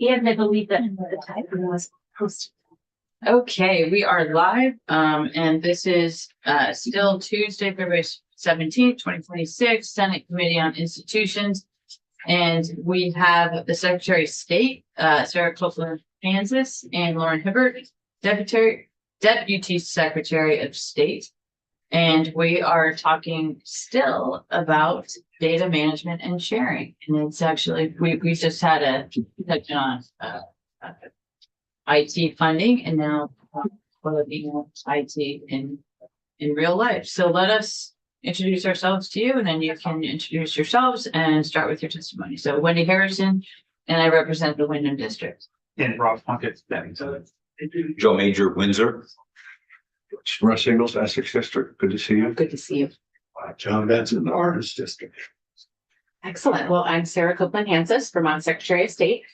And I believe that the typing was posted. Okay, we are live, and this is still Tuesday, February 17th, 2026, Senate Committee on Institutions. And we have the Secretary of State, Sarah Copeland-Hansis, and Lauren Hibbert, Deputy Secretary of State. And we are talking still about data management and sharing. And it's actually, we just had a touch on IT funding, and now we're looking at IT in real life. So let us introduce ourselves to you, and then you can introduce yourselves and start with your testimony. So Wendy Harrison, and I represent the Wyndham District. And Rob Plunkett. Joe Major, Windsor. Russ Ingles, Essex District. Good to see you. Good to see you. John Benson, Orange District. Excellent. Well, I'm Sarah Copeland-Hansis, Vermont Secretary of State.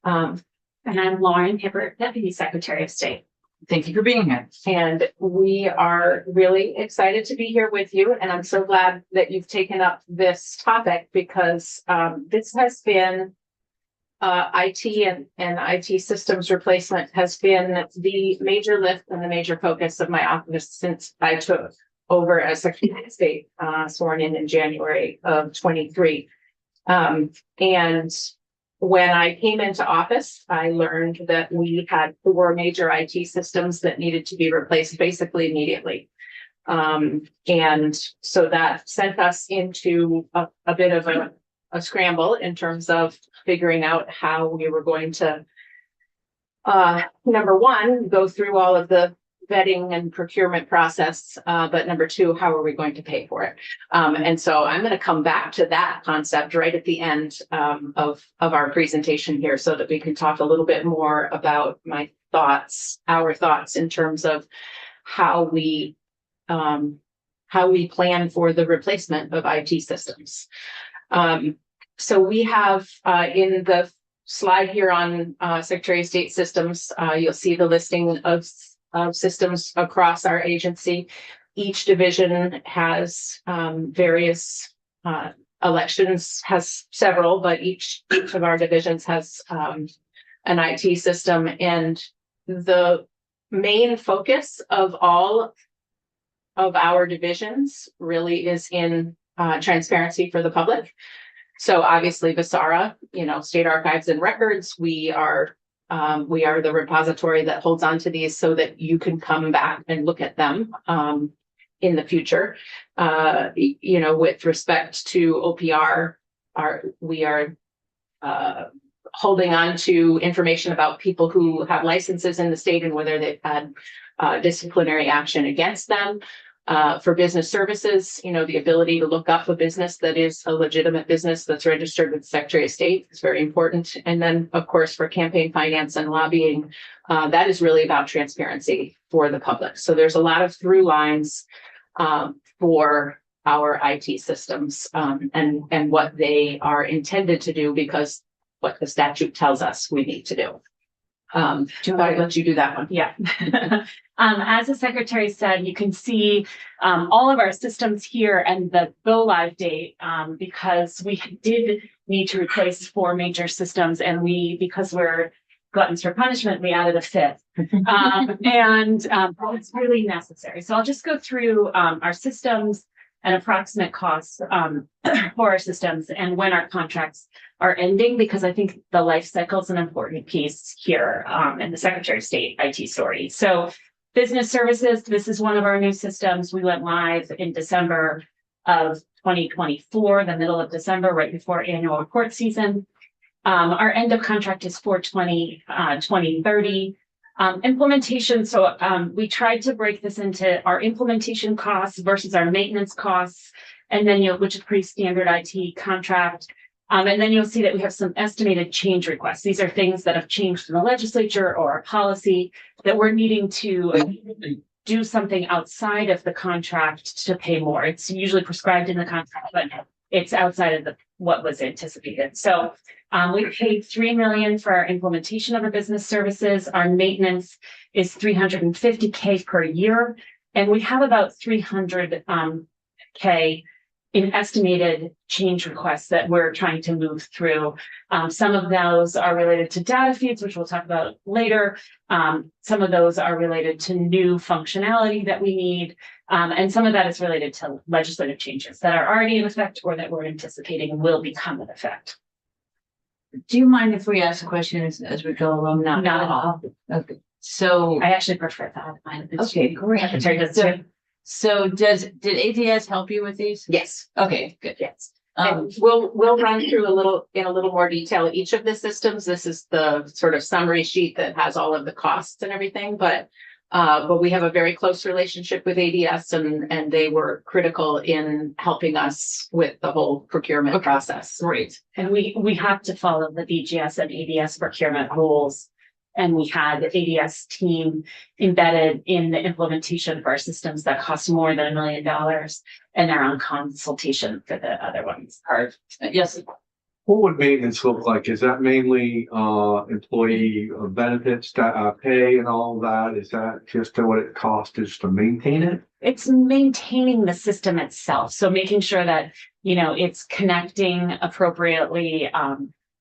And I'm Lauren Hibbert, Deputy Secretary of State. Thank you for being here. And we are really excited to be here with you. And I'm so glad that you've taken up this topic because this has been IT and IT systems replacement has been the major lift and the major focus of my office since I took over as Secretary of State, sworn in January of 23. And when I came into office, I learned that we had 4 major IT systems that needed to be replaced basically immediately. And so that sent us into a bit of a scramble in terms of figuring out how we were going to, number one, go through all of the vetting and procurement process, but number 2, how are we going to pay for it? And so I'm going to come back to that concept right at the end of our presentation here so that we can talk a little bit more about our thoughts in terms of how we plan for the replacement of IT systems. So we have in the slide here on Secretary of State systems, you'll see the listing of systems across our agency. Each division has various elections, has several, but each of our divisions has an IT system. And the main focus of all of our divisions really is in transparency for the public. So obviously Visara, State Archives and Records, we are the repository that holds on to these so that you can come back and look at them in the future. With respect to OPR, we are holding on to information about people who have licenses in the state and whether they've had disciplinary action against them. For business services, the ability to look up a business that is a legitimate business that's registered with the Secretary of State is very important. And then, of course, for campaign finance and lobbying, that is really about transparency for the public. So there's a lot of through lines for our IT systems and what they are intended to do because what the statute tells us we need to do. I'll let you do that one. Yeah. As the Secretary said, you can see all of our systems here and the go live date because we did need to replace 4 major systems, and because we're gluttons for punishment, we added a 5th. And it's really necessary. So I'll just go through our systems and approximate costs for our systems and when our contracts are ending, because I think the life cycle is an important piece here in the Secretary of State IT story. So business services, this is one of our new systems. We went live in December of 2024, the middle of December, right before annual report season. Our end of contract is 4/20/2030. Implementation. So we tried to break this into our implementation costs versus our maintenance costs, and then which is pretty standard IT contract. And then you'll see that we have some estimated change requests. These are things that have changed in the legislature or a policy that we're needing to do something outside of the contract to pay more. It's usually prescribed in the contract, but it's outside of what was anticipated. So we paid $3 million for our implementation of our business services. Our maintenance is $350K per year, and we have about $300K in estimated change requests that we're trying to move through. Some of those are related to data feeds, which we'll talk about later. Some of those are related to new functionality that we need. And some of that is related to legislative changes that are already in effect or that we're anticipating will become in effect. Do you mind if we ask a question as we go along? Not at all. Okay, so, I actually prefer that. okay, great. Secretary does So, too. so did ATS help you with these? Yes. Okay, good. Yes. Um, And we'll run through in a little more detail each of the systems. This is the sort of summary sheet that has all of the costs and everything, but we have a very close relationship with ADS and they were critical in helping us with the whole procurement process. great. And we have to follow the BGS and ADS procurement rules. And we had the ADS team embedded in the implementation of our systems that cost more than $1 million. And they're on consultation for the other ones. Yes, What would maintenance look like? Is that mainly employee benefits, pay and all that? Is that just what it costs is to maintain it? It's maintaining the system itself. So making sure that, it's connecting appropriately,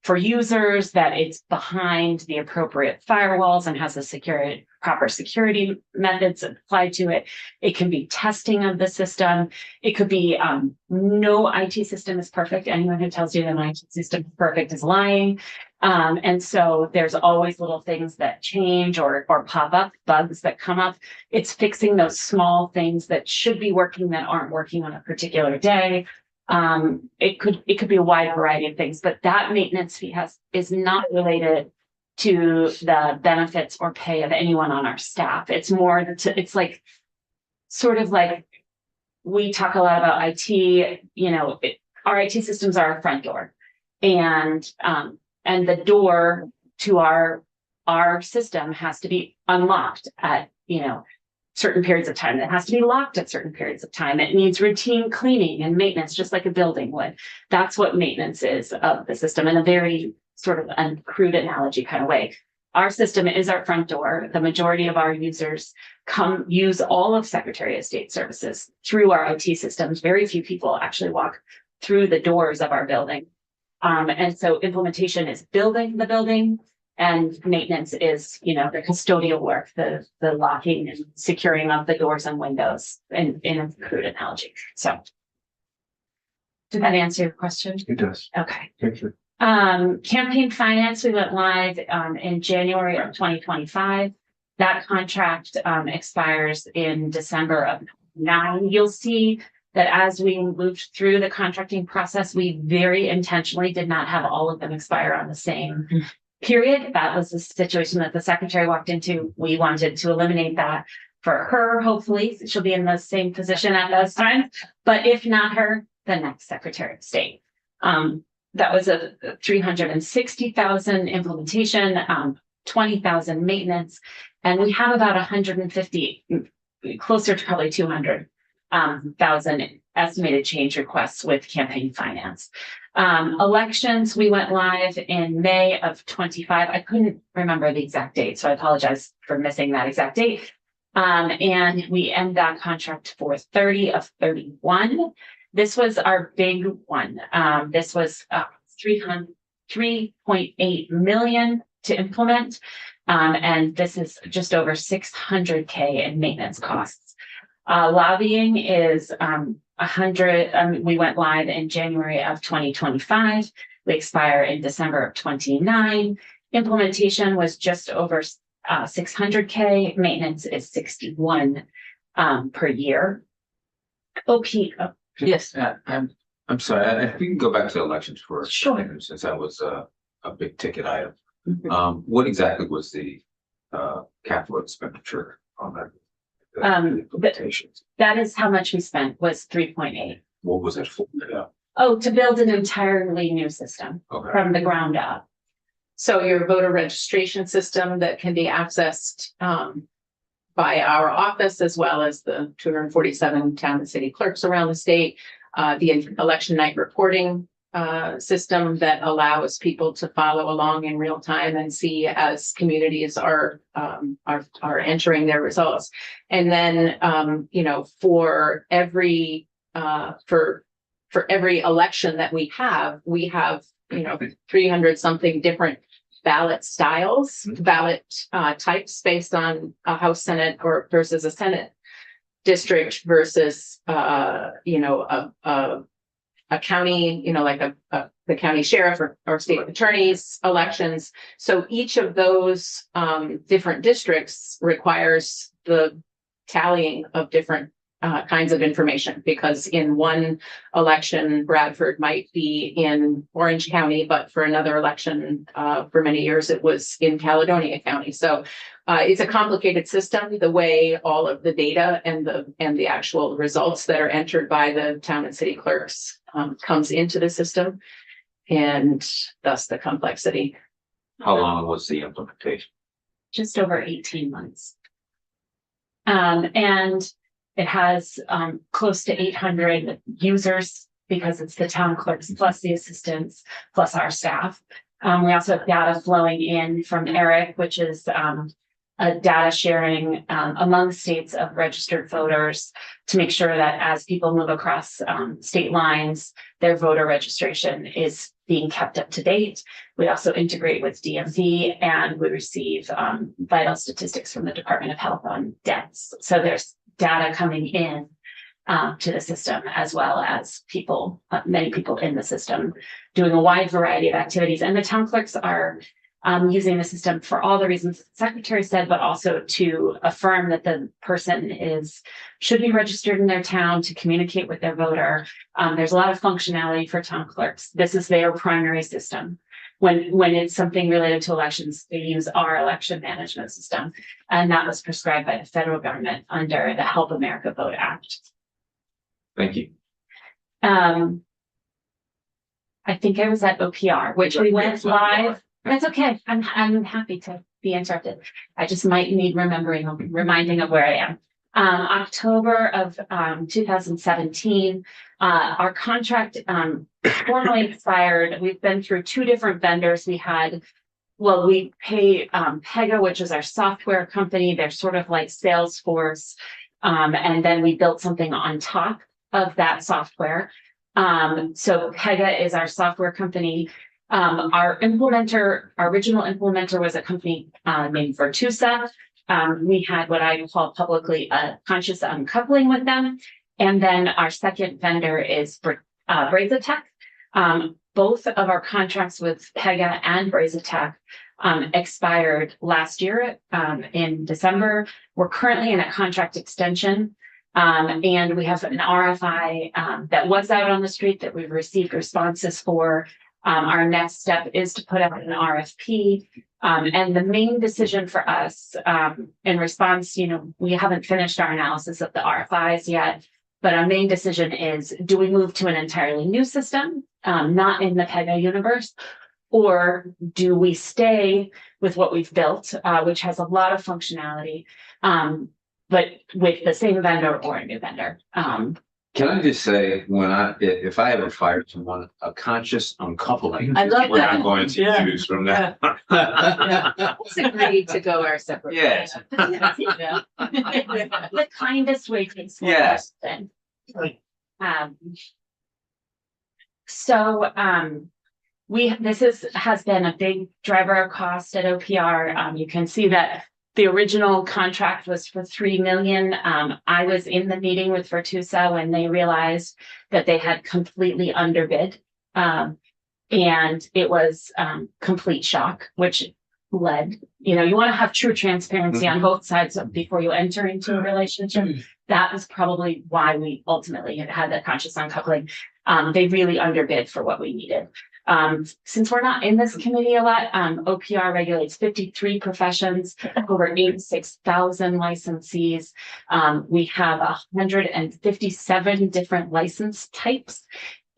for users, that it's behind the appropriate firewalls and has the proper security methods applied to it. It can be testing of the system. It could be no IT system is perfect. Anyone who tells you that an IT system is perfect is lying. And so there's always little things that change or pop up, bugs that come up. It's fixing those small things that should be working that aren't working on a particular day. It could be a wide variety of things, but that maintenance fee is not related to the benefits or pay of anyone on our staff. It's more it's like sort of like we talk a lot about IT, our IT systems are our front door, and the door to our system has to be unlocked at, certain periods of time. It has to be locked at certain periods of time. It needs routine cleaning and maintenance, just like a building would. That's what maintenance is of the system in a very sort of a crude analogy kind of way. Our system is our front door. The majority of our users use all of Secretary of State services through our IT systems. Very few people actually walk through the doors of our building. And so implementation is building the building, and maintenance is, the custodial work, the locking and securing of the doors and windows in a crude analogy. So did that answer your question? It does. Okay. Thank you. Campaign finance, we went live in January of 2025. That contract expires in December of 2029. You'll see that as we moved through the contracting process, we very intentionally did not have all of them expire on the same period. That was the situation that the secretary walked into. We wanted to eliminate that for her. Hopefully she'll be in the same position at those times, but if not her, the next Secretary of State. That was a 360,000 implementation, 20,000 maintenance, and we have about 150, closer to probably 200,000 estimated change requests with campaign finance. Elections, we went live in May of 25. I couldn't remember the exact date, so I apologize for missing that exact date. And we end that contract for 30 of 31. This was our big one. This was 3.8 million to implement. And this is just over 600K in maintenance costs. Lobbying is 100. We went live in January of 2025. We expire in December of 29. Implementation was just over 600K. Maintenance is 61 per year. OP. yes. I'm sorry, if we can go back to elections for a Sure. second, since that was a big ticket item. Mhm. What exactly was the capital expenditure on that? Implementations? That is how much we spent, was 3.8. What was it for? Yeah, Oh, to build an entirely new system okay. from the ground up. So your voter registration system that can be accessed by our office, as well as the 247 town and city clerks around the state, the election night reporting system that allows people to follow along in real time and see as communities are entering their results. And then, for every, for every election that we have, you know, 300 something different ballot styles, ballot types based on a House Senate or versus a Senate district versus you know, a county, you know, like the county sheriff or state attorney's elections. So each of those different districts requires the tallying of different kinds of information, because in one election, Bradford might be in Orange County, but for another election, for many years, it was in Caledonia County. So it's a complicated system, the way all of the data and the actual results that are entered by the town and city clerks comes into the system, and thus the complexity. How long was the implementation? Just over 18 months. And it has close to 800 users, because it's the town clerks plus the assistants plus our staff. We also have data flowing in from ERIC, which is a data sharing among states of registered voters, to make sure that as people move across state lines, their voter registration is being kept up to date. We also integrate with DMV, and we receive vital statistics from the Department of Health on deaths. So there's data coming in to the system, as well as people, many people in the system, doing a wide variety of activities. And the town clerks are using the system for all the reasons the secretary said, but also to affirm that the person should be registered in their town, to communicate with their voter. There's a lot of functionality for town clerks. This is their primary system. When it's something related to elections, they use our election management system, and that was prescribed by the federal government under the Help America Vote Act. Thank you. I think I was at OPR, which we went live. That's okay. I'm happy to be interrupted. I just might need reminding of where I am. October of 2017, our contract formally expired. We've been through two different vendors. We pay Pega, which is our software company. They're sort of like Salesforce. And then we built something on top of that software. So Pega is our software company. Our original implementer was a company named Virtusa. We had what I call publicly a conscious uncoupling with them. And then our second vendor is Brazotech. Both of our contracts with Pega and Brazotech expired last year in December. We're currently in a contract extension. And we have an RFI that was out on the street that we've received responses for. Our next step is to put out an RFP. And the main decision for us in response, we haven't finished our analysis of the RFIs yet, but our main decision is, do we move to an entirely new system, not in the Pega universe, or do we stay with what we've built, which has a lot of functionality, but with the same vendor or a new vendor? Can I just say, if I ever fired someone, a conscious uncoupling. I love What that. I'm going to use from that. Let's agree to go our separate. Yes. Yeah. The kindest way to explain Yes. it. This has been a big driver of cost at OPR. You can see that the original contract was for $3 million. I was in the meeting with Virtusa when they realized that they had completely underbid. And it was complete shock, which led, you want to have true transparency on both sides before you enter into a relationship. That is probably why we ultimately had that conscious uncoupling. They really underbid for what we needed. Since we're not in this committee a lot, OPR regulates 53 professions, over 86,000 licensees. We have 157 different license types.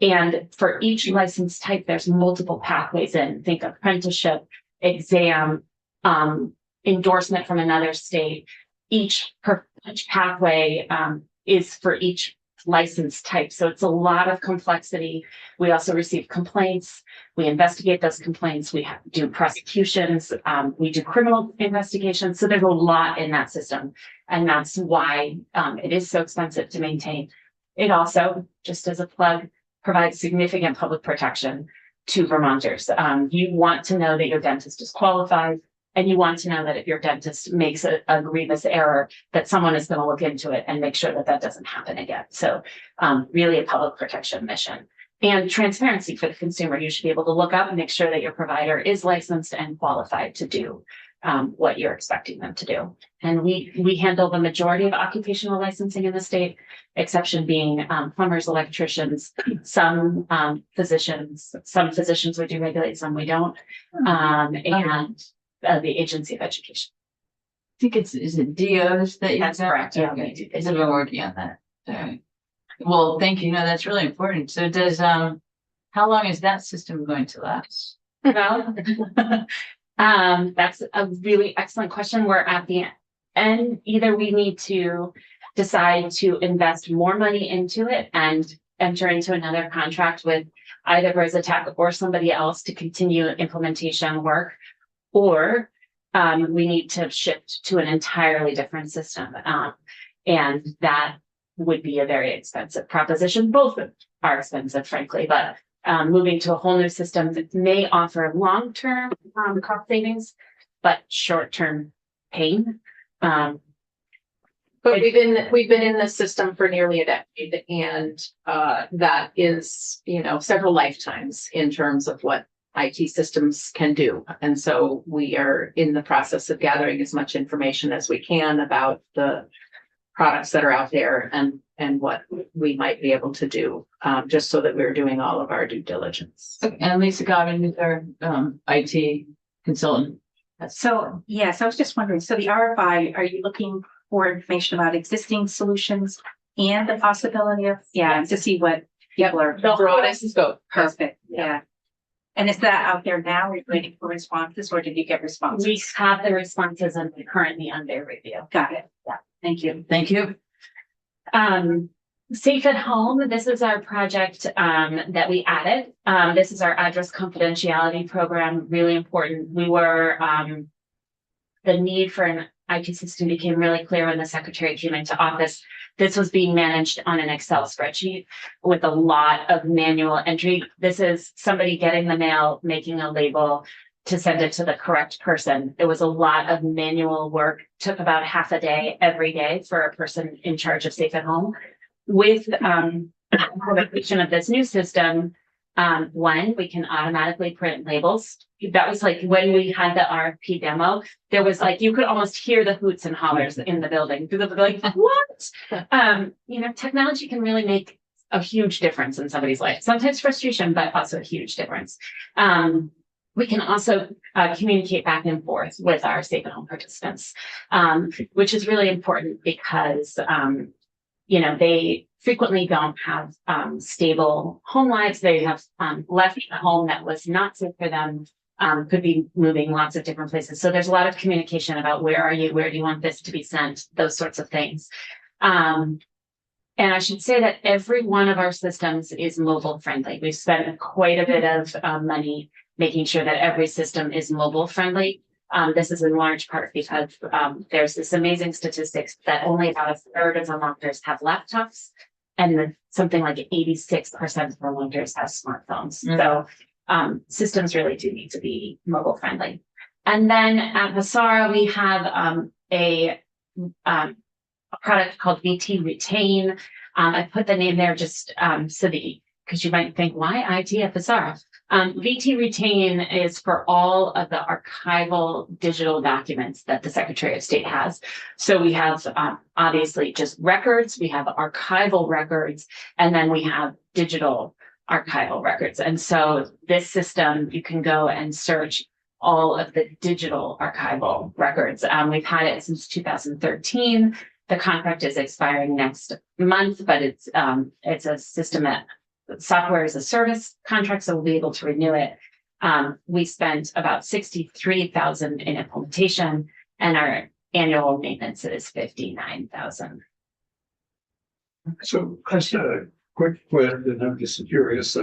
And for each license type, there's multiple pathways in. Think apprenticeship, exam, endorsement from another state. Each pathway is for each license type. So it's a lot of complexity. We also receive complaints. We investigate those complaints. We do prosecutions. We do criminal investigations. So there's a lot in that system. And that's why it is so expensive to maintain. It also, just as a plug, provides significant public protection to Vermonters. You want to know that your dentist is qualified, and you want to know that if your dentist makes a grievous error, that someone is going to look into it and make sure that that doesn't happen again. So really a public protection mission. And transparency for the consumer. You should be able to look up and make sure that your provider is licensed and qualified to do what you're expecting them to do. And we handle the majority of occupational licensing in the state, exception being plumbers, electricians, some physicians. Some physicians we do regulate, some we don't, and the Agency of Education. I think is it DOs that you? That's correct. Yeah. Okay. I've been working on that. All right. Well, thank you. No, that's really important. So does, how long is that system going to last? Well, that's a really excellent question. We're at the end. Either we need to decide to invest more money into it and enter into another contract with either Versatech or somebody else to continue implementation work, or we need to shift to an entirely different system. And that would be a very expensive proposition. Both are expensive, frankly, but moving to a whole new system that may offer long-term cost savings, but short-term pain. But we've been in this system for nearly a decade, and that is, several lifetimes in terms of what IT systems can do. And so we are in the process of gathering as much information as we can about the products that are out there and what we might be able to do, just so that we're doing all of our due diligence. And Lisa Godwin is our IT consultant. So, yes, I was just wondering, so the RFI, are you looking for information about existing solutions and the possibility of, to see what people are. The broadest scope. Perfect, yeah. And is that out there now? Are you waiting for responses, or did you get responses? We have the responses and they're currently under review. Got it. Yeah, thank you. Thank you. Safe at Home, this is our project that we added. This is our address confidentiality program, really important. We were, the need for an IT system became really clear when the secretary came into office. This was being managed on an Excel spreadsheet with a lot of manual entry. This is somebody getting the mail, making a label to send it to the correct person. It was a lot of manual work, took about half a day every day for a person in charge of Safe at Home. With the implementation of this new system, one, we can automatically print labels. That was like when we had the RFP demo, there was like, you could almost hear the hoots and hollers in the building. People would be like, what? Technology can really make a huge difference in somebody's life. Sometimes frustration, but also a huge difference. We can also communicate back and forth with our Safe at Home participants, which is really important because they frequently don't have stable home lives. They have left a home that was not safe for them, could be moving lots of different places. So there's a lot of communication about where are you, where do you want this to be sent, those sorts of things. And I should say that every one of our systems is mobile friendly. We've spent quite a bit of money making sure that every system is mobile friendly. This is in large part because there's this amazing statistics that only about a third of Vermonters have laptops, and something like 86% of Vermonters have smartphones. Mm-hmm. So systems really do need to be mobile friendly. And then at Vasara, we have a product called VT Retain. I put the name there just so that because you might think, why IT at Vasara? VT Retain is for all of the archival digital documents that the Secretary of State has. So we have obviously just records, we have archival records, and then we have digital archival records. And so this system, you can go and search all of the digital archival records. We've had it since 2013. The contract is expiring next month, but it's a system that software as a service contract, so we'll be able to renew it. We spent about $63,000 in implementation, and our annual maintenance is $59,000. So just a quick question, I'm just curious,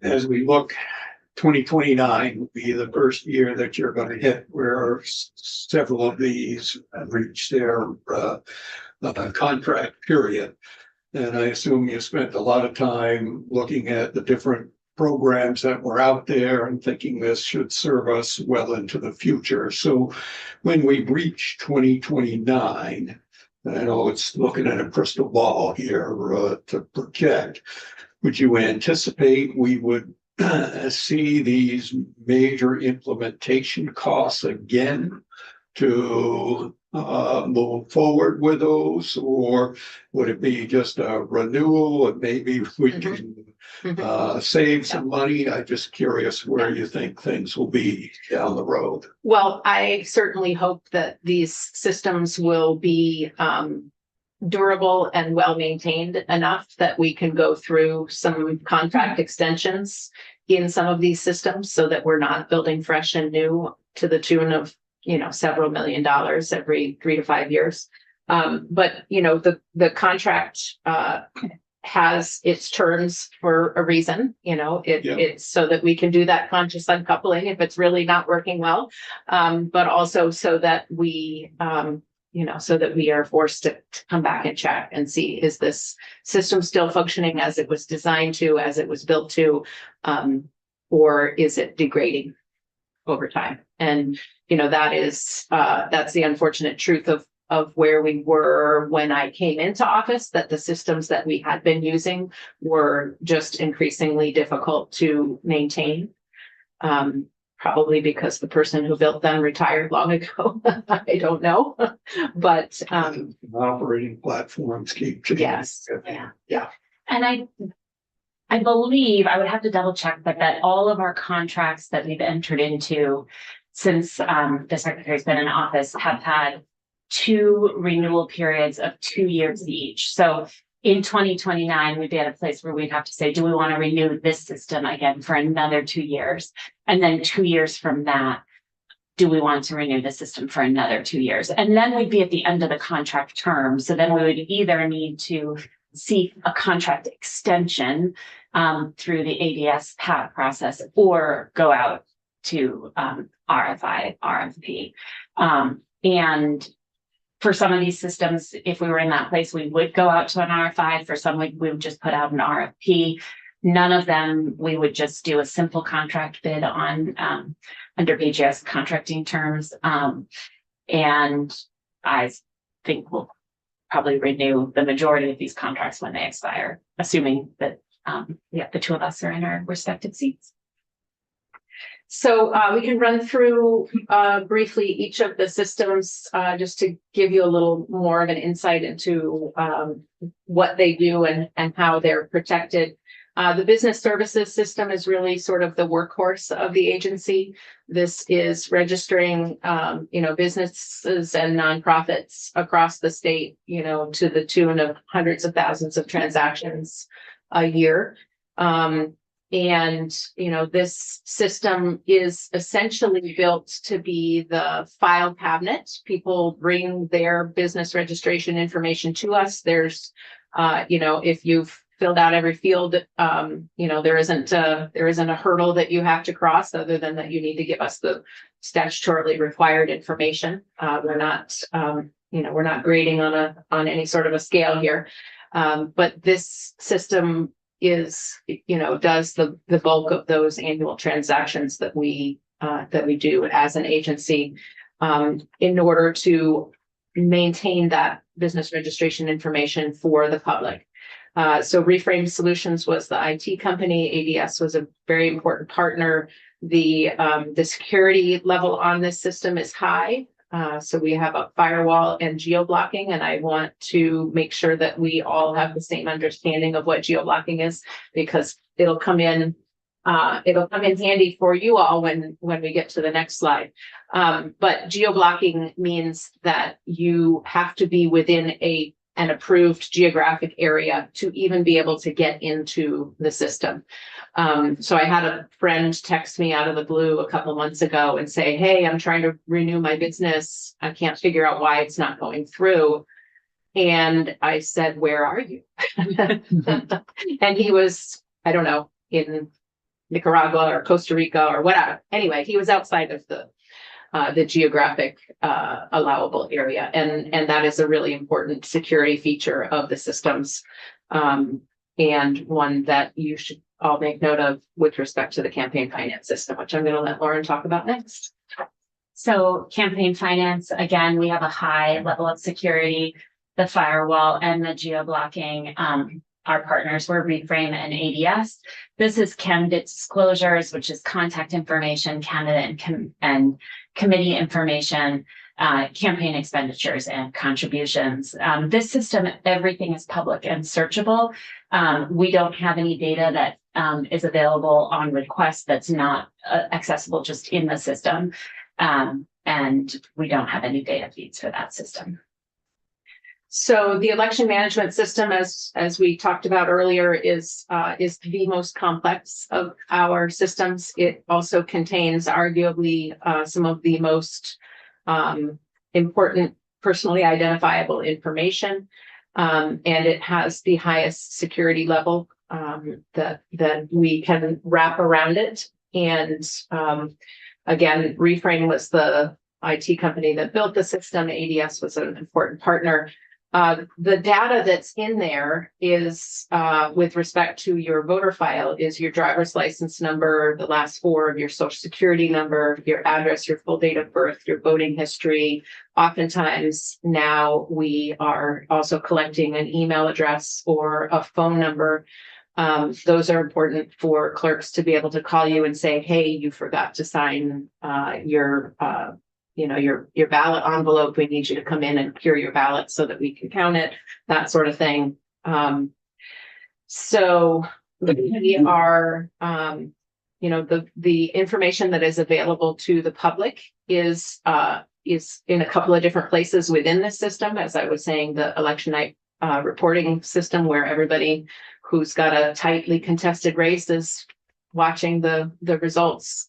as we look, 2029 will be the first year that you're going to hit where several of these have reached their contract period. And I assume you spent a lot of time looking at the different programs that were out there and thinking this should serve us well into the future. So when we reach 2029, I know it's looking at a crystal ball here to project, would you anticipate we would see these major implementation costs again to move forward with those, or would it be just a renewal and maybe we can save some money? I'm just curious where you think things will be down the road. Well, I certainly hope that these systems will be durable and well maintained enough that we can go through some contract extensions in some of these systems so that we're not building fresh and new to the tune of, several $1 million every 3 to 5 years. But the contract has its terms for a reason, it's so that we can do that conscious uncoupling if it's really not working well. But also so that we are forced to come back and check and see, is this system still functioning as it was designed to, as it was built to, or is it degrading over time? And, that's the unfortunate truth of where we were when I came into office, that the systems that we had been using were just increasingly difficult to maintain. Probably because the person who built them retired long ago. I don't know, but operating platforms keep changing. yes, yeah. And I believe, I would have to double check, but that all of our contracts that we've entered into since the secretary's been in office have had 2 renewal periods of 2 years each. So in 2029, we'd be at a place where we'd have to say, do we want to renew this system again for another 2 years? And then 2 years from that, do we want to renew the system for another 2 years? And then we'd be at the end of the contract term. So then we would either need to seek a contract extension through the ADS PAT process or go out to RFI, RFP. And for some of these systems, if we were in that place, we would go out to an RFI. For some, we would just put out an RFP. None of them, we would just do a simple contract bid on under BGS contracting terms. And I think we'll probably renew the majority of these contracts when they expire, assuming that the 2 of us are in our respective seats. So we can run through briefly each of the systems just to give you a little more of an insight into what they do and how they're protected. The business services system is really sort of the workhorse of the agency. This is registering, businesses and nonprofits across the state, to the tune of hundreds of thousands of transactions a year. And, this system is essentially built to be the file cabinet. People bring their business registration information to us. There's, if you've filled out every field, there isn't a hurdle that you have to cross other than that you need to give us the statutorily required information. We're not grading on any sort of a scale here. But this system does the bulk of those annual transactions that we do as an agency in order to maintain that business registration information for the public. So Reframe Solutions was the IT company. ADS was a very important partner. The security level on this system is high. So we have a firewall and geo-blocking, and I want to make sure that we all have the same understanding of what geo-blocking is, because it'll come in handy for you all when we get to the next slide. But geo-blocking means that you have to be within an approved geographic area to even be able to get into the system. So I had a friend text me out of the blue a couple months ago and say, hey, I'm trying to renew my business. I can't figure out why it's not going through. And I said, where are you? And he was, I don't know, in Nicaragua or Costa Rica or whatever. Anyway, he was outside of the geographic allowable area. And that is a really important security feature of the systems. And one that you should all make note of with respect to the campaign finance system, which I'm going to let Lauren talk about next. So campaign finance, again, we have a high level of security, the firewall and the geo-blocking. Our partners were Reframe and ADS. This is candidate disclosures, which is contact information, candidate and committee information, campaign expenditures and contributions. This system, everything is public and searchable. We don't have any data that is available on request that's not accessible just in the system. And we don't have any data feeds for that system. So the election management system, as we talked about earlier, is the most complex of our systems. It also contains arguably some of the most important personally identifiable information, and it has the highest security level that we can wrap around it. And again, Reframe was the IT company that built the system. ADS was an important partner. The data that's in there is, with respect to your voter file, is your driver's license number, the last four of your social security number, your address, your full date of birth, your voting history. Oftentimes now we are also collecting an email address or a phone number. Those are important for clerks to be able to call you and say, hey, you forgot to sign your ballot envelope. We need you to come in and cure your ballot so that we can count it, that sort of thing. So we are, the information that is available to the public is in a couple of different places within this system. As I was saying, the election night reporting system, where everybody who's got a tightly contested race is watching the results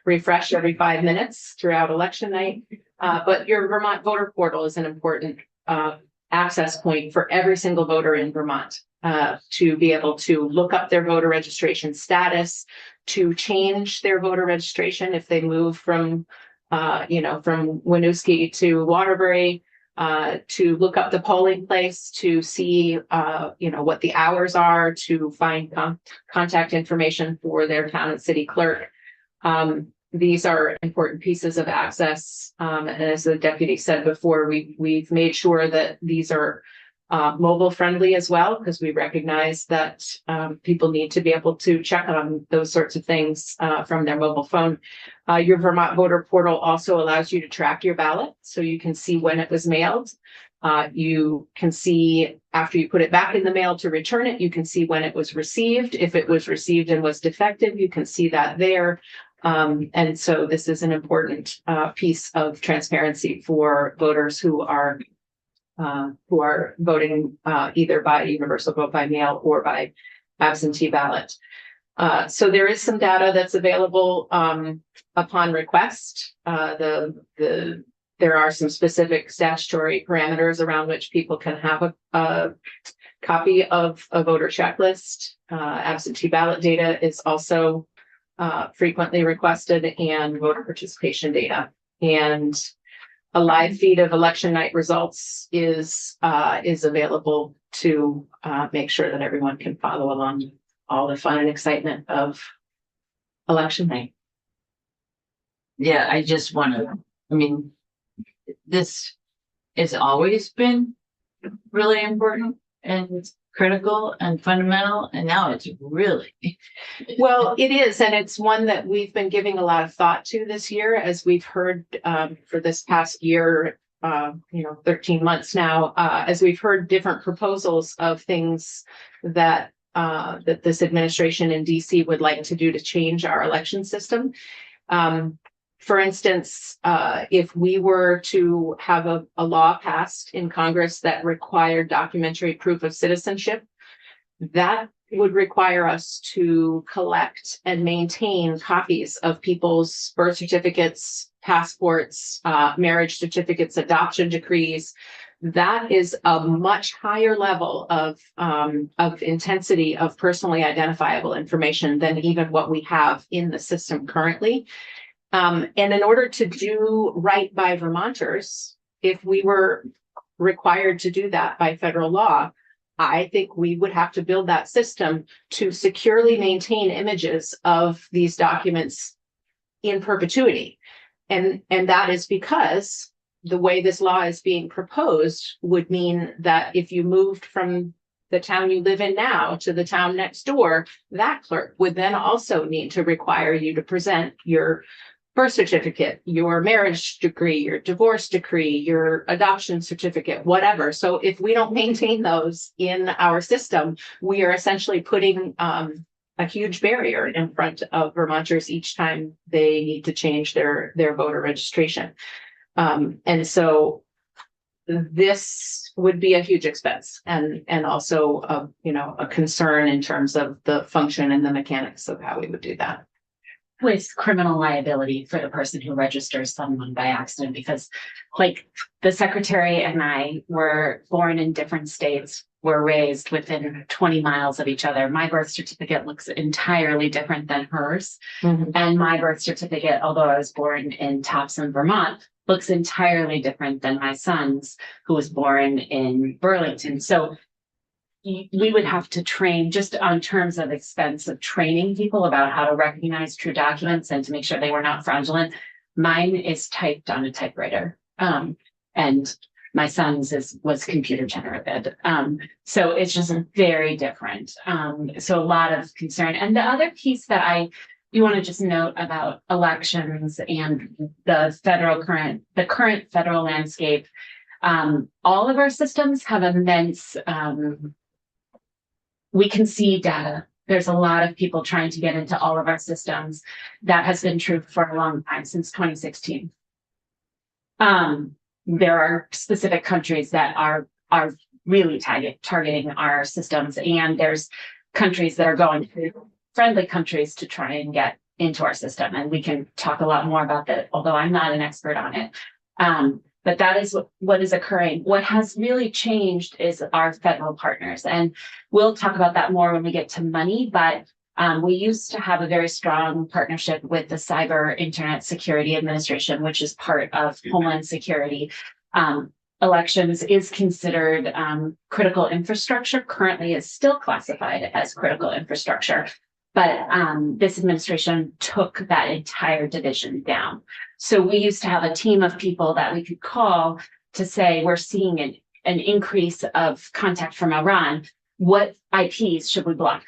refresh every 5 minutes throughout election night. But your Vermont voter portal is an important access point for every single voter in Vermont to be able to look up their voter registration status, to change their voter registration if they move from Winooski to Waterbury, to look up the polling place, to see what the hours are, to find contact information for their town and city clerk. These are important pieces of access. And as the deputy said before, we've made sure that these are mobile friendly as well, because we recognize that people need to be able to check on those sorts of things from their mobile phone. Your Vermont voter portal also allows you to track your ballot, so you can see when it was mailed. You can see after you put it back in the mail to return it, you can see when it was received. If it was received and was defective, you can see that there. And so this is an important piece of transparency for voters who are voting either by universal vote by mail or by absentee ballot. So there is some data that's available upon request. There are some specific statutory parameters around which people can have a copy of a voter checklist. Absentee ballot data is also frequently requested, and voter participation data. And a live feed of election night results is available to make sure that everyone can follow along all the fun and excitement of election night. Yeah, I just want to, this has always been really important and critical and fundamental, and now it's really. Well, it is, and it's one that we've been giving a lot of thought to this year, as we've heard for this past year, 13 months now, as we've heard different proposals of things that this administration in DC would like to do to change our election system. For instance, if we were to have a law passed in Congress that required documentary proof of citizenship, that would require us to collect and maintain copies of people's birth certificates, passports, marriage certificates, adoption decrees. That is a much higher level of intensity of personally identifiable information than even what we have in the system currently. And in order to do right by Vermonters, if we were required to do that by federal law, I think we would have to build that system to securely maintain images of these documents in perpetuity. And that is because the way this law is being proposed would mean that if you moved from the town you live in now to the town next door, that clerk would then also need to require you to present your birth certificate, your marriage decree, your divorce decree, your adoption certificate, whatever. So if we don't maintain those in our system, we are essentially putting a huge barrier in front of Vermonters each time they need to change their voter registration. And so this would be a huge expense and also a concern in terms of the function and the mechanics of how we would do that. With criminal liability for the person who registers someone by accident, because like the secretary and I were born in different states, were raised within 20 miles of each other. My birth certificate looks entirely different than hers. And my birth certificate, although I was born in Topsom, Vermont, looks entirely different than my son's, who was born in Burlington. So we would have to train just on terms of expense of training people about how to recognize true documents and to make sure they were not fraudulent. Mine is typed on a typewriter, and my son's was computer generated. So it's just very different. So a lot of concern. And the other piece that you want to just note about elections and the current federal landscape, all of our systems have immense, we can see data. There's a lot of people trying to get into all of our systems. That has been true for a long time, since 2016. There are specific countries that are really targeting our systems, and there's countries that are going through friendly countries to try and get into our system. And we can talk a lot more about that, although I'm not an expert on it. But that is what is occurring. What has really changed is our federal partners. And we'll talk about that more when we get to money, but we used to have a very strong partnership with the Cyber Internet Security Administration, which is part of Homeland Security. Elections is considered critical infrastructure, currently is still classified as critical infrastructure. But this administration took that entire division down. So we used to have a team of people that we could call to say, we're seeing an increase of contact from Iran. What IPs should we block?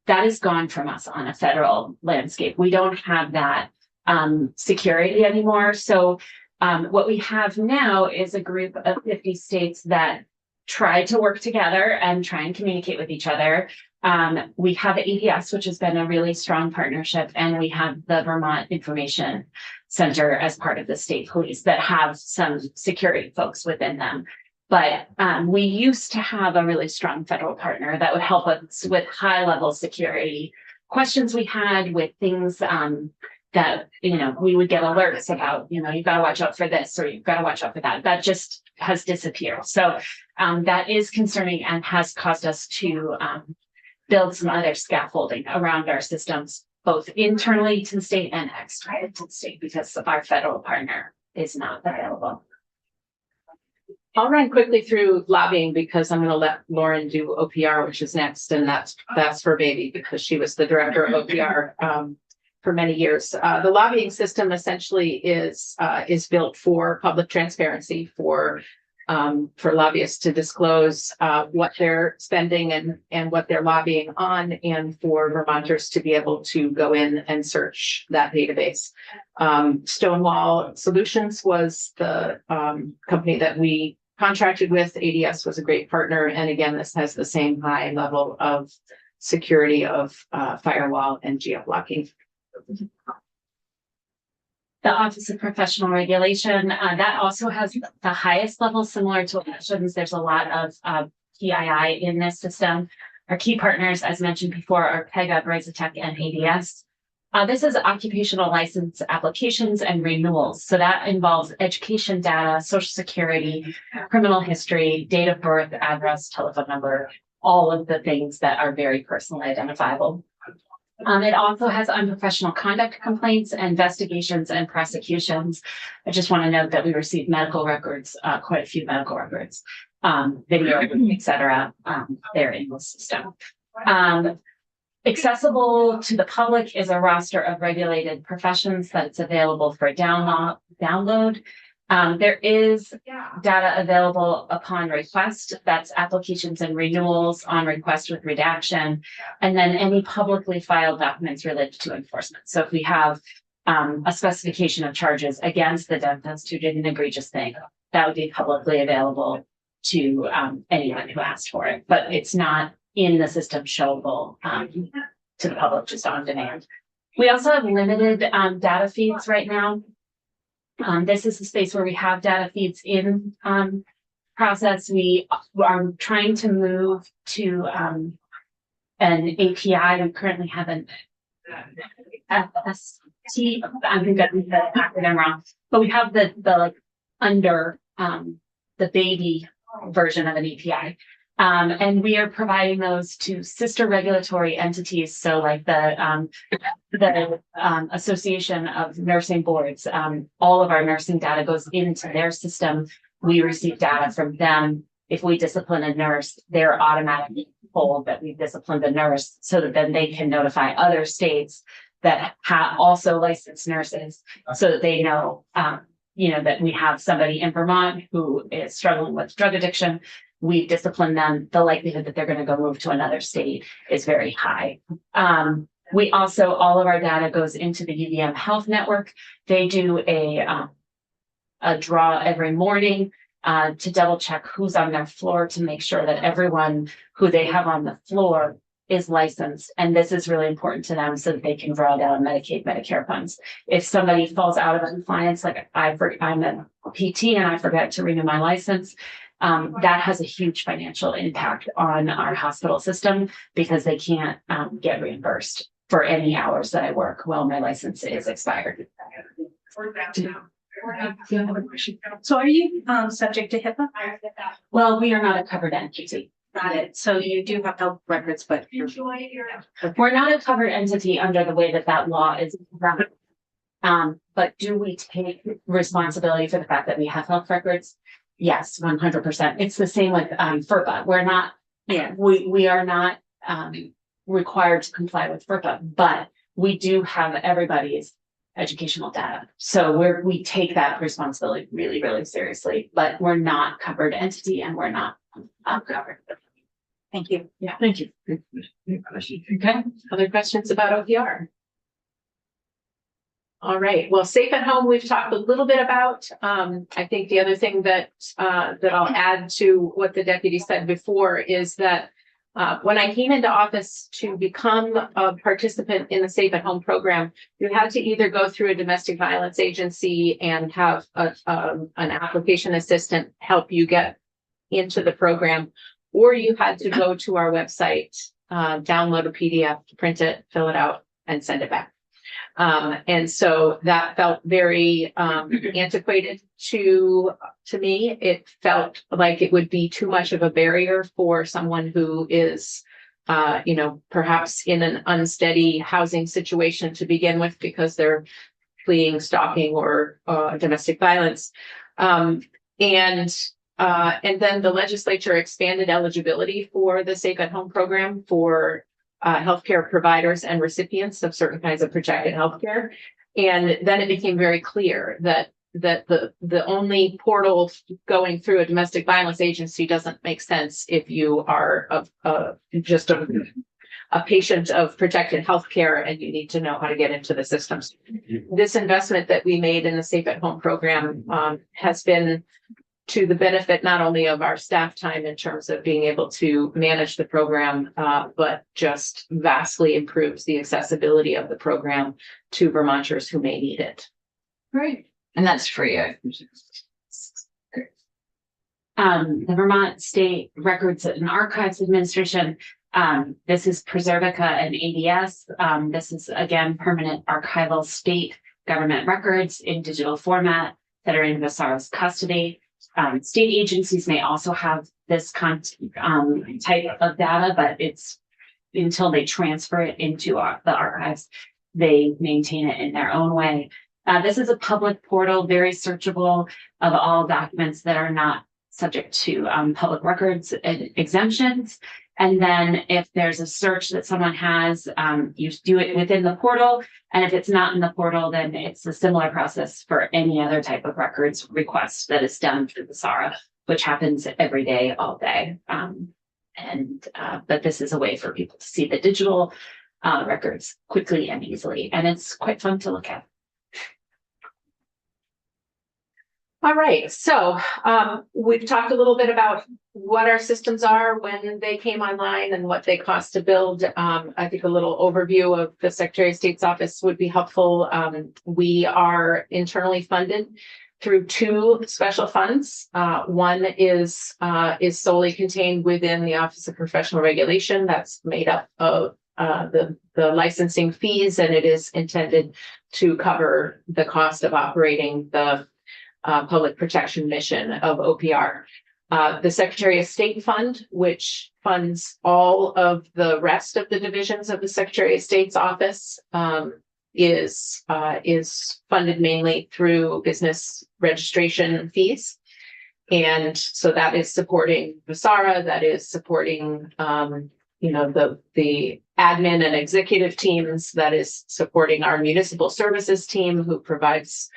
That is gone from us on a federal landscape. We don't have that security anymore. So what we have now is a group of 50 states that try to work together and try and communicate with each other. We have ADS, which has been a really strong partnership, and we have the Vermont Information Center as part of the state police that have some security folks within them. But we used to have a really strong federal partner that would help us with high-level security questions we had, with things that, we would get alerts about, you've got to watch out for this or you've got to watch out for that. That just has disappeared. So that is concerning and has caused us to build some other scaffolding around our systems, both internally to the state and externally to the state, because our federal partner is not available. I'll run quickly through lobbying because I'm going to let Lauren do OPR, which is next, and that's for Baby, because she was the director of OPR for many years. The lobbying system essentially is built for public transparency, for lobbyists to disclose what they're spending and what they're lobbying on, and for Vermonters to be able to go in and search that database. Stonewall Solutions was the company that we contracted with. ADS was a great partner. And again, this has the same high level of security of firewall and geo-blocking. The Office of Professional Regulation, that also has the highest level, similar to elections. There's a lot of PII in this system. Our key partners, as mentioned before, are Pega, Brezatec, and ADS. This is occupational license applications and renewals. So that involves education data, social security, criminal history, date of birth, address, telephone number, all of the things that are very personally identifiable. It also has unprofessional conduct complaints, investigations, and prosecutions. I just want to note that we received medical records, quite a few medical records. video, et cetera, there in the system. Accessible to the public is a roster of regulated professions that's available for download. There is data available upon request. That's applications and renewals on request with redaction, and then any publicly filed documents related to enforcement. So if we have a specification of charges against the dentist who did an egregious thing, that would be publicly available to anyone who asked for it, but it's not in the system showable to the public just on demand. We also have limited data feeds right now. This is the space where we have data feeds in process. We are trying to move to an API. We currently have an FST. I'm getting the acronym wrong, but we have the like under the baby version of an API. And we are providing those to sister regulatory entities. So like the Association of Nursing Boards, all of our nursing data goes into their system. We receive data from them. If we discipline a nurse, they're automatically told that we've disciplined the nurse so that then they can notify other states that have also licensed nurses so that they know, that we have somebody in Vermont who is struggling with drug addiction. We discipline them, the likelihood that they're going to go move to another state is very high. We also, all of our data goes into the UVM Health Network. They do a draw every morning to double check who's on their floor to make sure that everyone who they have on the floor is licensed. And this is really important to them so that they can draw down Medicaid, Medicare funds. If somebody falls out of compliance, like I'm a PT and I forget to renew my license, that has a huge financial impact on our hospital system because they can't get reimbursed for any hours that I work while my license is expired. So are you subject to HIPAA? Well, we are not a covered entity. Got it. So you do have health records, but We're not a covered entity under the way that law is. But do we take responsibility for the fact that we have health records? Yes, 100%. It's the same with FERPA. We're not, we are not required to comply with FERPA, but we do have everybody's educational data. So we take that responsibility really, really seriously, but we're not covered entity and we're not covered. thank you. Yeah, thank you. Okay, other questions about OPR? All right, well, Safe at Home, we've talked a little bit about. I think the other thing that I'll add to what the deputy said before is that when I came into office to become a participant in the Safe at Home program, you had to either go through a domestic violence agency and have an application assistant help you get into the program, or you had to go to our website, download a PDF, print it, fill it out, and send it back. And so that felt very antiquated to me. It felt like it would be too much of a barrier for someone who is, perhaps in an unsteady housing situation to begin with because they're fleeing stalking or domestic violence. And then the legislature expanded eligibility for the Safe at Home program for healthcare providers and recipients of certain kinds of protected healthcare. And then it became very clear that the only portal going through a domestic violence agency doesn't make sense if you are just a patient of protected healthcare and you need to know how to get into the systems. This investment that we made in the Safe at Home program has been to the benefit not only of our staff time in terms of being able to manage the program, but just vastly improves the accessibility of the program to Vermonters who may need it. Great. And that's free. The Vermont State Records and Archives Administration. This is Preservica and ADS. This is again permanent archival state government records in digital format that are in Versara's custody. State agencies may also have this type of data, but it's until they transfer it into the archives, they maintain it in their own way. This is a public portal, very searchable of all documents that are not subject to public records exemptions. And then if there's a search that someone has, you do it within the portal. And if it's not in the portal, then it's a similar process for any other type of records request that is done through the SARA, which happens every day, all day. But this is a way for people to see the digital records quickly and easily, and it's quite fun to look at. All right, so we've talked a little bit about what our systems are, when they came online, and what they cost to build. I think a little overview of the Secretary of State's office would be helpful. We are internally funded through two special funds. One is solely contained within the Office of Professional Regulation. That's made up of the licensing fees, and it is intended to cover the cost of operating the public protection mission of OPR. The Secretary of State Fund, which funds all of the rest of the divisions of the Secretary of State's office, is funded mainly through business registration fees. And so that is supporting Visara, that is supporting the admin and executive teams, that is supporting our municipal services team, who provides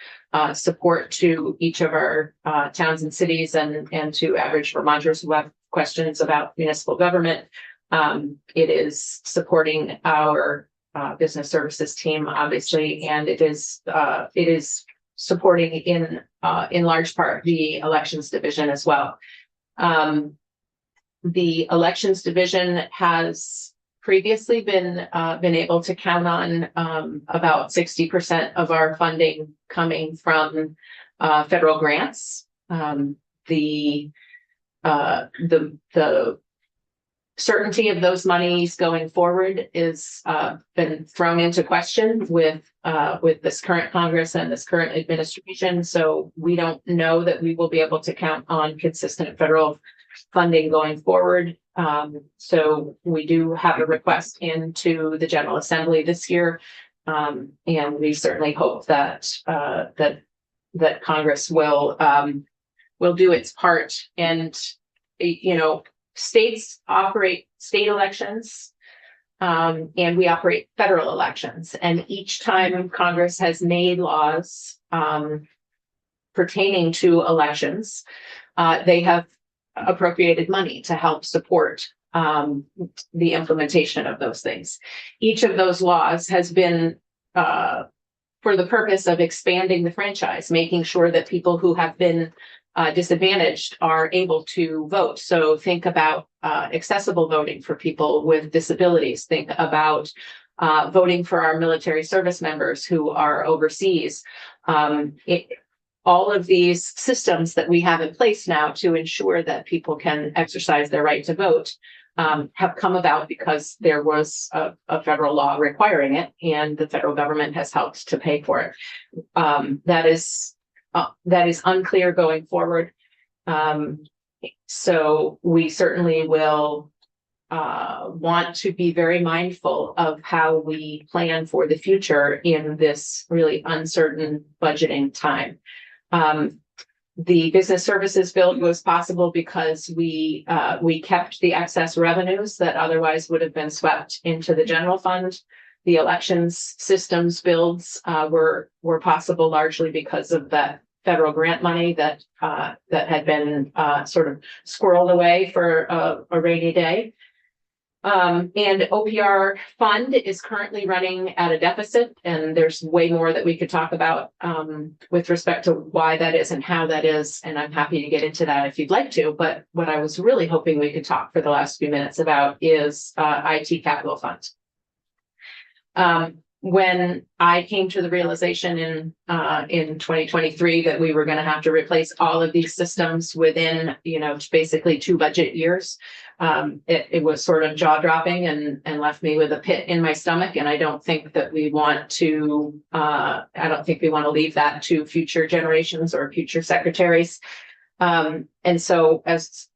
support to each of our towns and cities and to average Vermonters who have questions about municipal government. It is supporting our business services team, obviously, and it is supporting in large part the elections division as well. The elections division has previously been able to count on about 60% of our funding coming from federal grants. The certainty of those monies going forward is been thrown into question with this current Congress and this current administration. So we don't know that we will be able to count on consistent federal funding going forward. So we do have a request into the General Assembly this year, and we certainly hope that that Congress will do its part. And states operate state elections, and we operate federal elections. And each time Congress has made laws pertaining to elections, they have appropriated money to help support the implementation of those things. Each of those laws has been for the purpose of expanding the franchise, making sure that people who have been disadvantaged are able to vote. So think about accessible voting for people with disabilities. Think about voting for our military service members who are overseas. All of these systems that we have in place now to ensure that people can exercise their right to vote have come about because there was a federal law requiring it, and the federal government has helped to pay for it. That is unclear going forward. So we certainly will want to be very mindful of how we plan for the future in this really uncertain budgeting time. The business services build was possible because we kept the excess revenues that otherwise would have been swept into the general fund. The elections systems builds were possible largely because of that federal grant money that had been sort of squirreled away for a rainy day. And OPR fund is currently running at a deficit, and there's way more that we could talk about with respect to why that is and how that is. And I'm happy to get into that if you'd like to. But what I was really hoping we could talk for the last few minutes about is IT capital fund. When I came to the realization in 2023 that we were going to have to replace all of these systems within, basically 2 budget years, it was sort of jaw dropping and left me with a pit in my stomach. And I don't think that we want to, leave that to future generations or future secretaries. And so as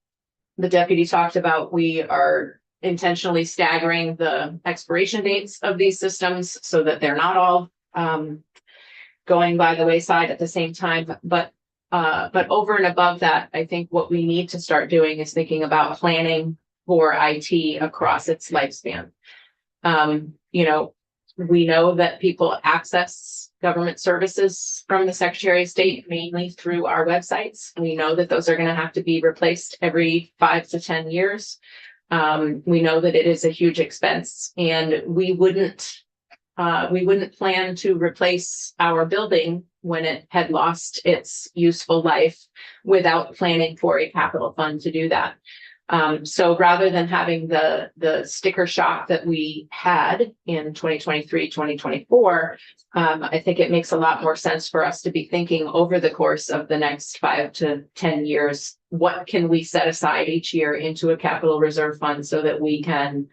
the deputy talked about, we are intentionally staggering the expiration dates of these systems so that they're not all going by the wayside at the same time. But but over and above that, I think what we need to start doing is thinking about planning for IT across its lifespan. You know, we know that people access government services from the Secretary of State mainly through our websites. We know that those are going to have to be replaced every 5 to 10 years. We know that it is a huge expense, and we wouldn't plan to replace our building when it had lost its useful life without planning for a capital fund to do that. So rather than having the sticker shock that we had in 2023, 2024, I think it makes a lot more sense for us to be thinking over the course of the next 5 to 10 years, what can we set aside each year into a capital reserve fund so that we can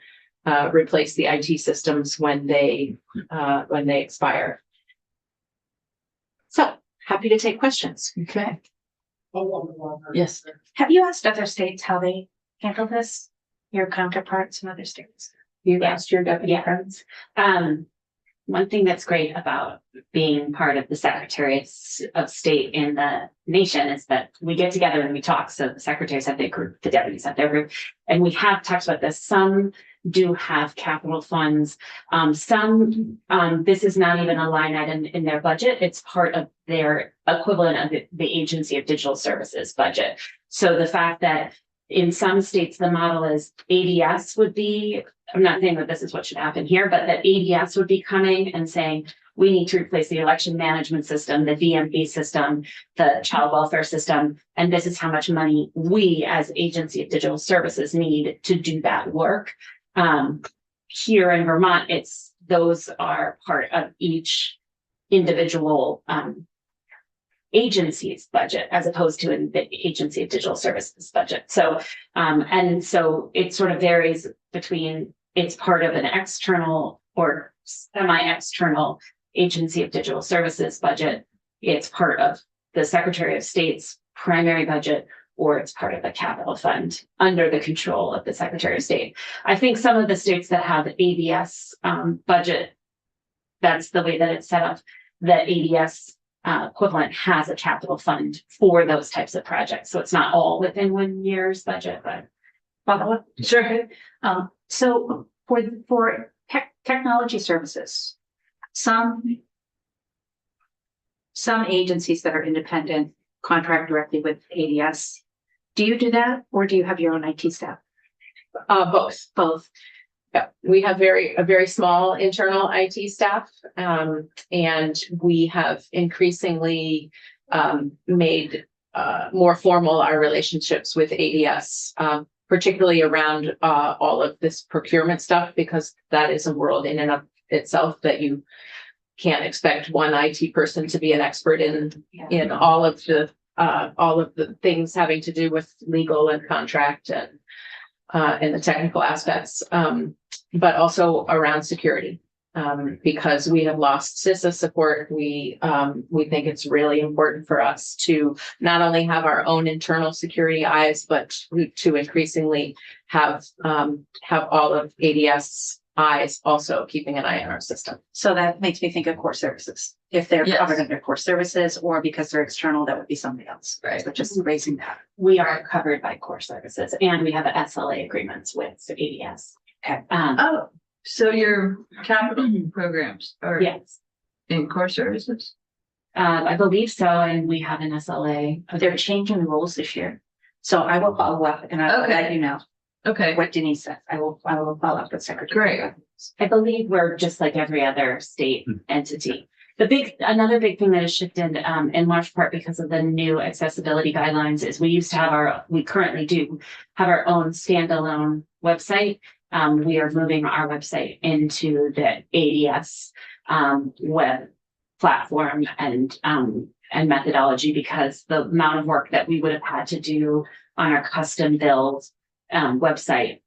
replace the IT systems when they expire. So happy to take questions. Okay. Yes. Have you asked other states how they handle this? Your counterparts in other states? You've Yeah. asked your deputy Yeah. friends. One thing that's great about being part of the Secretary of State in the nation is that we get together and we talk. So the secretaries have their group, the deputies have their group, and we have talked about this. Some do have capital funds. Some, this is not even a line item in their budget. It's part of their equivalent of the Agency of Digital Services budget. So the fact that in some states, the model is ADS would be, I'm not saying that this is what should happen here, but that ADS would be coming and saying, we need to replace the election management system, the DMV system, the child welfare system, and this is how much money we as Agency of Digital Services need to do that work. Here in Vermont, those are part of each individual agency's budget as opposed to in the Agency of Digital Services budget. So, and so it sort of varies between it's part of an external or semi-external Agency of Digital Services budget. It's part of the Secretary of State's primary budget, or it's part of the capital fund under the control of the Secretary of State. I think some of the states that have ADS budget, that's the way that it's set up. The ADS equivalent has a capital fund for those types of projects. So it's not all within 1 year's budget, but Follow-up? Sure. So for technology services, some agencies that are independent contract directly with ADS. Do you do that, or do you have your own IT staff? Both. Both. Yeah, we have a very small internal IT staff, and we have increasingly made more formal our relationships with ADS, particularly around all of this procurement stuff, because that is a world in and of itself that you can't expect one IT person to be an expert in all of the things having to do with legal and contract and the technical aspects, but also around security. Because we have lost CISA support, we think it's really important for us to not only have our own internal security eyes, but to increasingly have all of ADS eyes also keeping an eye on our system. So that makes me think of core services. If they're Yes. covered under core services, or because they're external, that would be somebody else. Right. So just raising that. we are covered by core services and we have SLA agreements with ADS. Okay. Oh, so your capital programs are Yes, in core services? I believe so. And we have an SLA. They're changing the rules this year. So I will follow up and I will Okay. let you know Okay, what Denise said. I will follow up with Secretary. Great. I believe we're just like every other state entity. Another big thing that has shifted, in large part because of the new accessibility guidelines is we currently do have our own standalone website. We are moving our website into the ADS, web platform and methodology, because the amount of work that we would have had to do on our custom build, website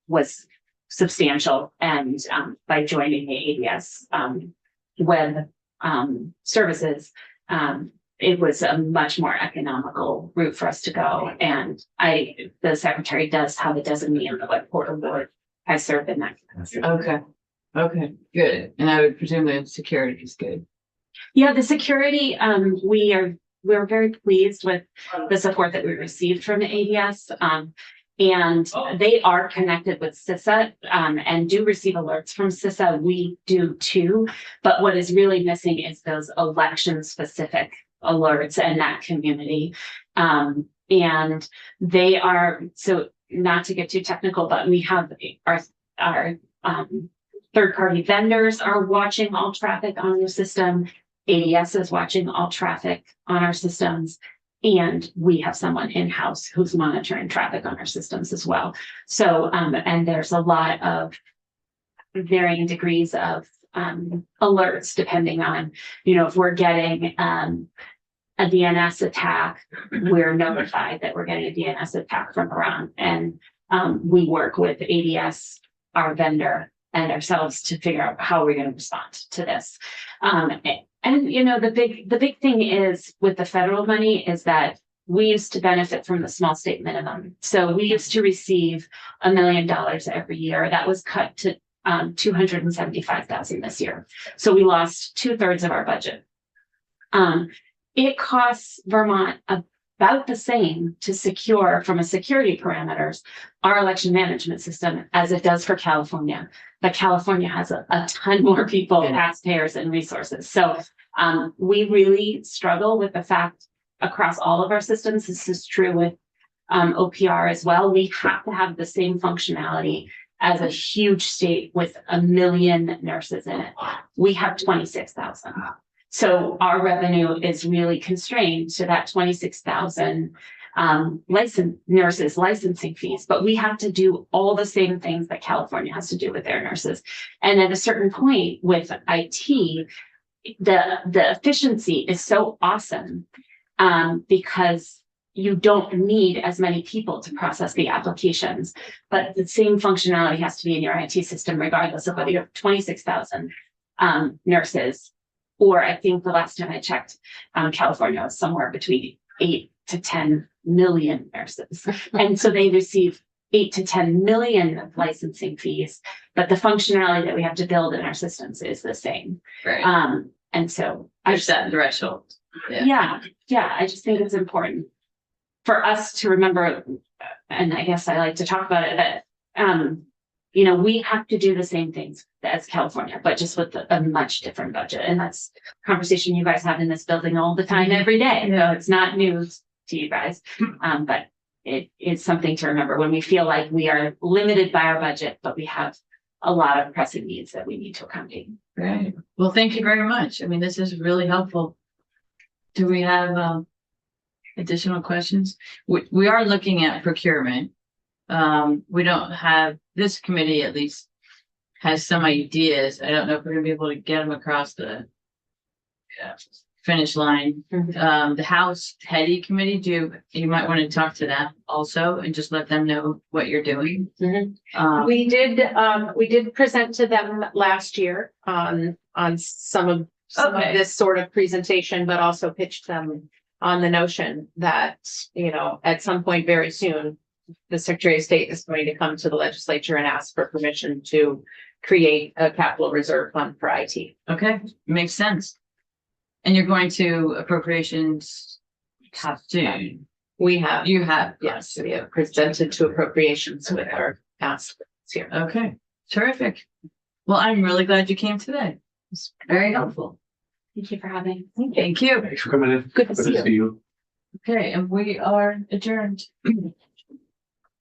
was substantial. And, by joining the ADS, web services, it was a much more economical route for us to go. And the secretary does have a designee on the web portal board. I serve in that capacity. okay, good. And I would presume that security is good. Yeah, the security, we are we're very pleased with the support that we received from the ADS. And they are connected with CISA, and do receive alerts from CISA. We do too. But what is really missing is those election specific alerts and that community. And they are, so not to get too technical, but we have our third-party vendors are watching all traffic on the system. ADS is watching all traffic on our systems. And we have someone in-house who's monitoring traffic on our systems as well. So, and there's a lot of varying degrees of alerts depending on, if we're getting a DNS attack, we're notified that we're getting a DNS attack from Iran. And we work with ADS, our vendor, and ourselves to figure out how we're going to respond to this. And the big thing is with the federal money is that we used to benefit from the small state minimum. So we used to receive $1 million every year. That was cut to $275,000 this year. So we lost 2/3 of our budget. It costs Vermont about the same to secure from a security parameters our election management system as it does for California. But California has a ton more people, taxpayers, and resources. So we really struggle with the fact across all of our systems. This is true with OPR as well. We have to have the same functionality as a huge state with 1 million nurses in it. We have 26,000. So our revenue is really constrained to that 26,000 licensing fees, but we have to do all the same things that California has to do with their nurses. And at a certain point with IT, the efficiency is so awesome because you don't need as many people to process the applications, but the same functionality has to be in your IT system, regardless of whether you have 26,000 nurses, or I think the last time I checked, California was somewhere between 8 to 10 million nurses. And so they receive 8 to 10 million licensing fees, but the functionality that we have to build in our systems is the same. Right. And so There's that threshold. yeah, I just think it's important for us to remember, and I guess I like to talk about it, that we have to do the same things as California, but just with a much different budget. And that's a conversation you guys have in this building all the time, every day. So it's not news to you guys, but it is something to remember when we feel like we are limited by our budget, but we have a lot of pressing needs that we need to accommodate. Right. Well, thank you very much. I mean, this is really helpful. Do we have additional questions? We are looking at procurement. We don't have, this committee at least has some ideas. I don't know if we're gonna be able to get them across the finish line. The House Heady Committee, you might want to talk to them also and just let them know what you're doing. We did present to them last year on some of this sort of presentation, but also pitched them on the notion that, at some point very soon, the Secretary of State is going to come to the legislature and ask for permission to create a capital reserve fund for IT. Okay, makes sense. And you're going to appropriations soon. We have, You have. yes, we have presented to appropriations with our asks here. Okay, terrific. Well, I'm really glad you came today. It's very helpful. Thank you for having me. Thank you. Thanks for coming in. Good to see you. See you. Okay, and we are adjourned.